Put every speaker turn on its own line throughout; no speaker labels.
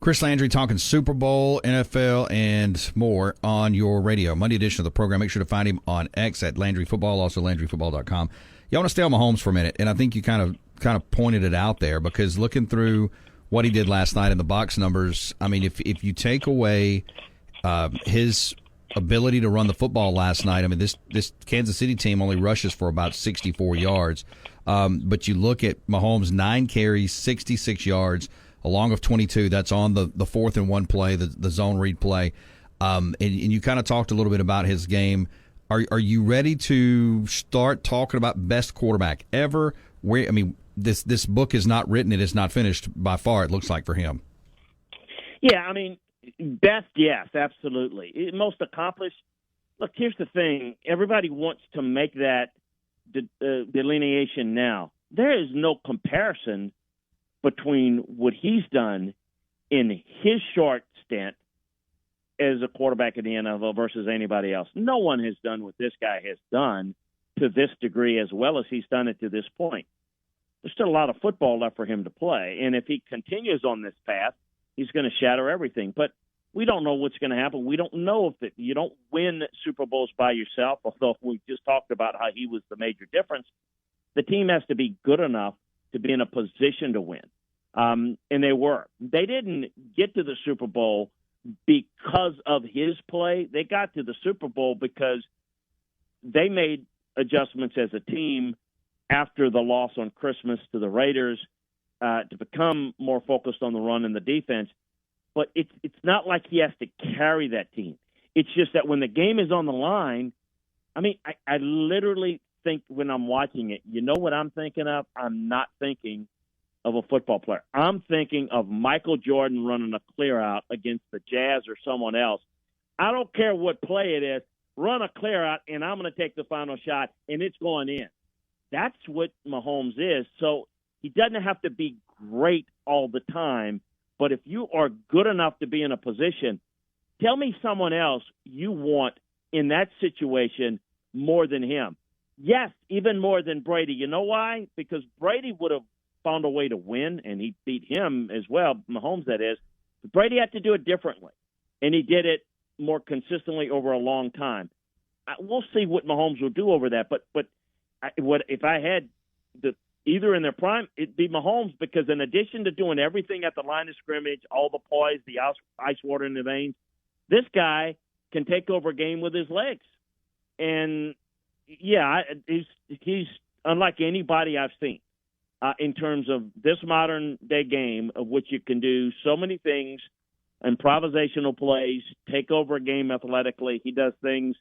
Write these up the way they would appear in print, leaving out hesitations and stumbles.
Chris Landry talking Super Bowl, NFL, and more on your radio. Monday edition of the program. Make sure to find him on X at Landry Football, also LandryFootball.com. You want to stay on Mahomes for a minute, and I think you kind of pointed it out there because looking through what he did last night in the box numbers, I mean, if you take away his ability to run the football last night, I mean, this Kansas City team only rushes for about 64 yards. But you look at Mahomes, 9 carries, 66 yards, a long of 22. That's on the 4th and 1 play, the zone read play. And you kind of talked a little bit about his game. Are you ready to start talking about best quarterback ever? This book is not written. It is not finished by far, it looks like, for him.
Yeah, I mean, best, yes, absolutely. Most accomplished. Look, here's the thing. Everybody wants to make that delineation now. There is no comparison between what he's done in his short stint as a quarterback in the NFL versus anybody else. No one has done what this guy has done to this degree as well as he's done it to this point. There's still a lot of football left for him to play, and if he continues on this path, he's going to shatter everything. But we don't know what's going to happen. We don't know if you don't win Super Bowls by yourself, although we just talked about how he was the major difference. The team has to be good enough to be in a position to win. And they were. They didn't get to the Super Bowl because of his play. They got to the Super Bowl because they made adjustments as a team after the loss on Christmas to the Raiders to become more focused on the run and the defense. But it's not like he has to carry that team. It's just that when the game is on the line, I mean, I literally think when I'm watching it, you know what I'm thinking of? I'm not thinking of a football player. I'm thinking of Michael Jordan running a clear out against the Jazz or someone else. I don't care what play it is. Run a clear out, and I'm going to take the final shot, and it's going in. That's what Mahomes is. So he doesn't have to be great all the time, but if you are good enough to be in a position, tell me someone else you want in that situation more than him. Yes, even more than Brady. You know why? Because Brady would have found a way to win, and he beat him as well, Mahomes that is. But Brady had to do it differently, and he did it more consistently over a long time. We'll see what Mahomes will do over that, but if I had either in their prime, it'd be Mahomes, because in addition to doing everything at the line of scrimmage, all the poise, the ice water in the veins, this guy can take over a game with his legs. And, yeah, he's unlike anybody I've seen. In terms of this modern-day game of which you can do so many things, improvisational plays, take over a game athletically. He does things,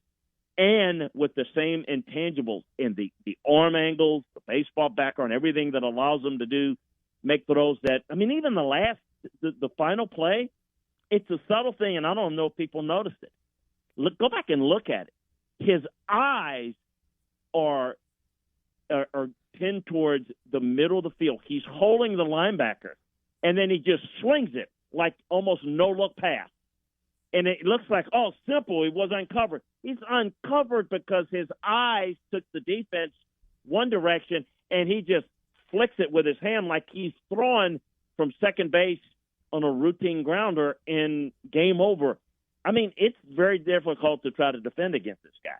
and with the same intangibles in the arm angles, the baseball background, everything that allows him to do, make throws that, I mean, even the final play, it's a subtle thing, and I don't know if people noticed it. Go back and look at it. His eyes are pinned towards the middle of the field. He's holding the linebacker, and then he just swings it like almost no-look pass. And it looks like, oh, simple, he was uncovered. He's uncovered because his eyes took the defense one direction, and he just flicks it with his hand like he's throwing from second base on a routine grounder, and game over. I mean, it's very difficult to try to defend against this guy.